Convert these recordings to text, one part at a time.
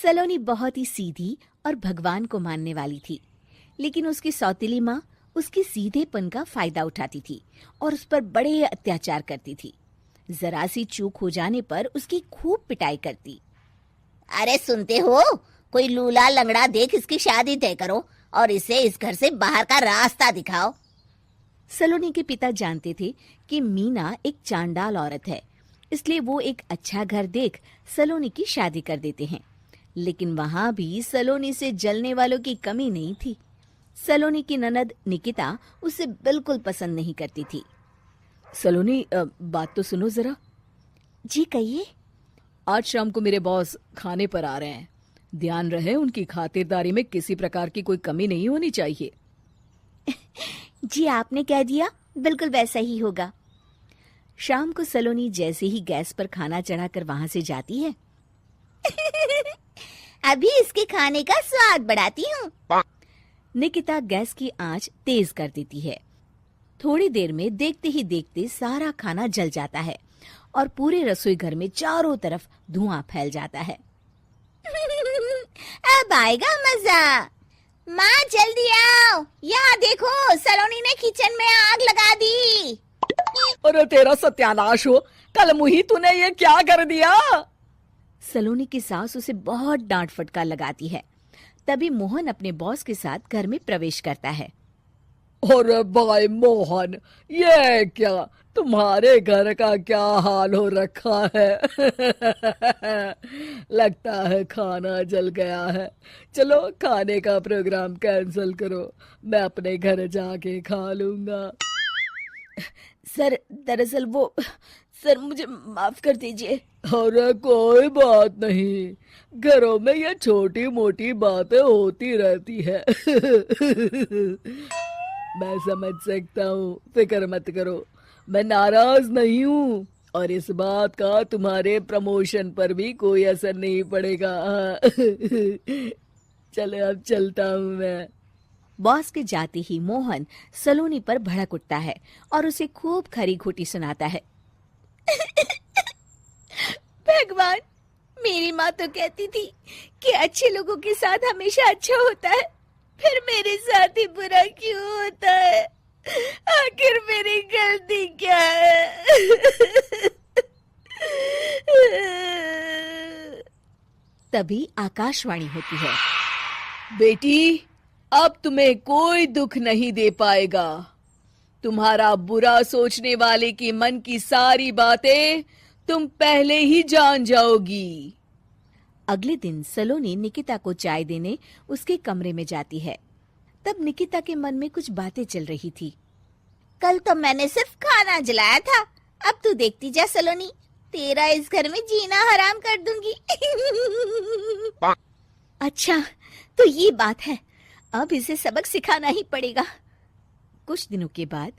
सलोनी बहुत ही सीधी और भगवान को मानने वाली थी, लेकिन उसकी सौतेली माँ उसकी सीधेपन का फायदा उठाती थी और उस पर बड़े अत्याचार करती थी। जरा सी चूक हो जाने पर उसकी खूब पिटाई करती। अरे सुनते हो, कोई लूला लंगड़ा देख इसकी शादी तय करो और इसे इस घर से बाहर का रास्ता दिखाओ। सलोनी के पिता जानते थे कि मीना एक चांडाल औरत है, इसलिए वो एक अच्छा घर देख सलोनी की शादी कर देते हैं। लेकिन वहां भी सलोनी से जलने वालों की कमी नहीं थी। सलोनी की ननद निकिता उसे बिल्कुल पसंद नहीं करती थी। सलोनी, बात तो सुनो जरा। जी कहिए। आज शाम को मेरे बॉस खाने पर आ रहे हैं। ध्यान रहे उनकी खातिरदारी में किसी प्रकार की कोई कमी नहीं होनी चाहिए। जी आपने कह दिया, बिल्कुल वैसा ही होगा। शाम को सलोनी जैसे ही गैस पर खाना चढ़ाकर वहां से जाती है अभी इसके खाने का स्वाद बढ़ाती हूँ। निकिता गैस की आंच तेज कर देती है। थोड़ी देर में देखते ही देखते सारा खाना जल जाता है और पूरे रसोई घर में चारों तरफ धुआं फैल जाता है। अब आएगा मजा। माँ जल्दी आओ, यहाँ देखो सलोनी ने किचन में आग लगा दी। अरे तेरा सत्यानाश हो, कल मुही तूने ये क्या कर दिया? सलोनी की सास उसे बहुत डांट फटकार लगाती है। तभी मोहन अपने बॉस के साथ घर में प्रवेश करता है। अरे भाई मोहन, ये क्या तुम्हारे घर का क्या हाल हो रखा है? लगता है खाना जल गया है। चलो खाने का प्रोग्राम कैंसिल करो, मैं अपने घर जाके खा लूंगा। सर दरअसल सर मुझे माफ कर दीजिए। अरे कोई बात नहीं, घरों में ये छोटी मोटी बातें होती रहती है। मैं समझ सकता हूँ, फिक्र मत करो, मैं नाराज नहीं हूँ और इस बात का तुम्हारे प्रमोशन पर भी कोई असर नहीं पड़ेगा। चलो अब चलता हूँ मैं। बॉस के जाते ही मोहन सलोनी पर भड़क उठता है और उसे खूब खरी खोटी सुनाता है। भगवान, मेरी माँ तो कहती थी कि अच्छे लोगों के साथ हमेशा अच्छा होता है, फिर मेरे साथ ही बुरा क्यों होता है? आखिर मेरी गलती क्या है? तभी आकाशवाणी होती है। बेटी, अब तुम्हें कोई दुख नहीं दे पाएगा। तुम्हारा बुरा सोचने वाले की मन की सारी बातें तुम पहले ही जान जाओगी। अगले दिन सलोनी निकिता को चाय देने उसके कमरे में जाती है। तब निकिता के मन में कुछ बातें चल रही थी। कल तो मैंने सिर्फ खाना जलाया था, अब तू देखती जा सलोनी, तेरा इस घर में जीना हराम कर दूंगी। अच्छा, तो ये बात है, अब इसे सबक सिखाना ही पड़ेगा। कुछ दिनों के बाद,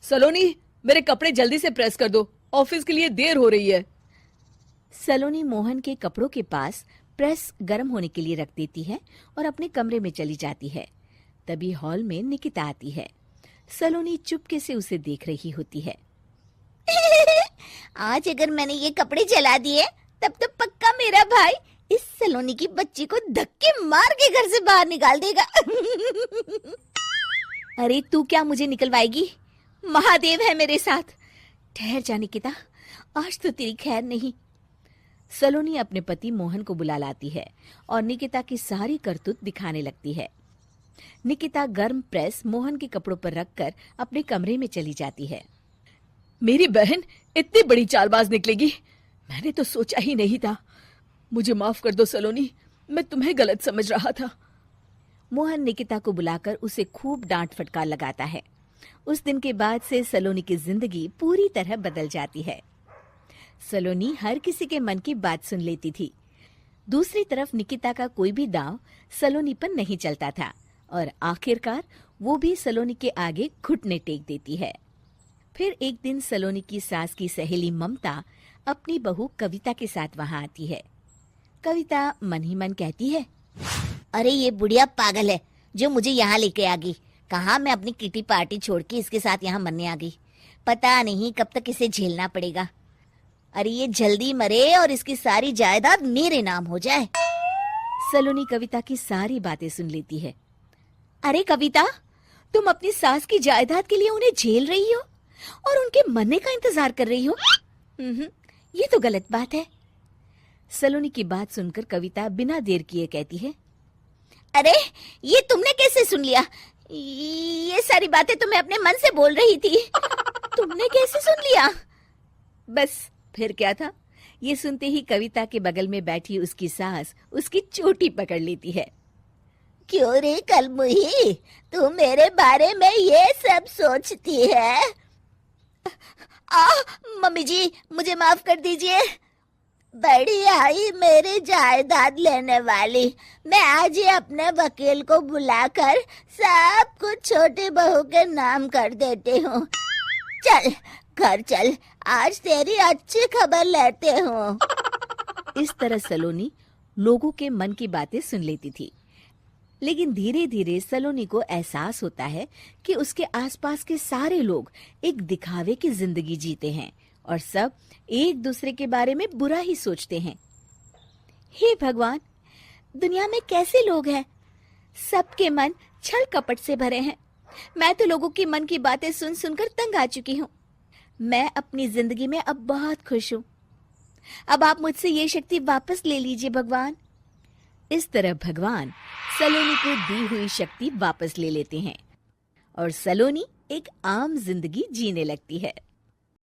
सलोनी, मेरे कपड़े जल्दी से प्रेस कर दो, ऑफिस के लिए देर हो रही है। सलोनी मोहन के कपड़ों के पास प्रेस गर्म होने के लिए रख देती है और अपने कमरे में चली जाती है। तभी हॉल में निकिता आती है। सलोनी चुपके से उसे देख रही होती है। आज अगर मैंने ये कपड़े जला दिए तब तो पक्का मेरा भाई इस सलोनी की बच्ची को धक्के मार के घर से बाहर निकाल देगा। अरे तू क्या मुझे निकलवाएगी? महादेव है मेरे साथ। ठहर जा निकिता, आज तो तेरी खैर नहीं। सलोनी अपने पति मोहन को बुला लाती है और निकिता की सारी करतूत दिखाने लगती है। निकिता गर्म प्रेस मोहन के कपड़ों पर रखकर अपने कमरे में चली जाती है। मेरी बहन इतनी बड़ी चालबाज निकलेगी, मैंने तो सोचा ही नहीं था। मुझे माफ कर दो सलोनी, मैं तुम्हें गलत समझ रहा था। मोहन निकिता को बुलाकर उसे खूब डांट फटकार लगाता है। उस दिन के बाद से सलोनी की जिंदगी पूरी तरह बदल जाती है। सलोनी हर किसी के मन की बात सुन लेती थी। दूसरी तरफ निकिता का कोई भी दांव सलोनी पर नहीं चलता था और आखिरकार वो भी सलोनी के आगे घुटने टेक देती है। फिर एक दिन सलोनी की सास की सहेली ममता अपनी बहू कविता के साथ वहां आती है। कविता मन ही मन कहती है, अरे ये बुढ़िया पागल है जो मुझे यहाँ लेके आ गई। कहाँ मैं अपनी किटी पार्टी छोड़ के इसके साथ यहाँ मरने आ गई। पता नहीं कब तक इसे झेलना पड़ेगा। अरे ये जल्दी मरे और इसकी सारी जायदाद मेरे नाम हो जाए। सलोनी कविता की सारी बातें सुन लेती है। अरे कविता, तुम अपनी सास की जायदाद के लिए उन्हें झेल रही हो और उनके मरने का इंतजार कर रही हो। ये तो गलत बात है। सलोनी की बात सुनकर कविता बिना देर किए कहती है, अरे ये तुमने कैसे सुन लिया? ये सारी बातें तो मैं अपने मन से बोल रही थी। तुमने कैसे सुन लिया? बस फिर क्या था। ये सुनते ही कविता के बगल में बैठी उसकी सास उसकी चोटी पकड़ लेती है। क्यों रे कलमुही, तू मेरे बारे में ये सब सोचती है? मम्मी जी, मुझे माफ कर दीजिए। बड़ी आई मेरी जायदाद लेने वाली, मैं आज ही अपने वकील को बुलाकर सब कुछ छोटी बहू के नाम कर देती हूँ। चल घर चल, आज तेरी अच्छी खबर लेते हूँ। इस तरह सलोनी लोगों के मन की बातें सुन लेती थी, लेकिन धीरे धीरे सलोनी को एहसास होता है कि उसके आसपास के सारे लोग एक दिखावे की जिंदगी जीते हैं और सब एक दूसरे के बारे में बुरा ही सोचते हैं। हे भगवान, दुनिया में कैसे लोग हैं? सबके मन छल कपट से भरे हैं। मैं तो लोगों के मन की बातें सुन सुनकर तंग आ चुकी हूँ। मैं अपनी जिंदगी में अब बहुत खुश हूँ। अब आप मुझसे ये शक्ति वापस ले लीजिए भगवान। इस तरह भगवान सलोनी को दी हुई शक्ति वापस ले लेते हैं और सलोनी एक आम जिंदगी जीने लगती है।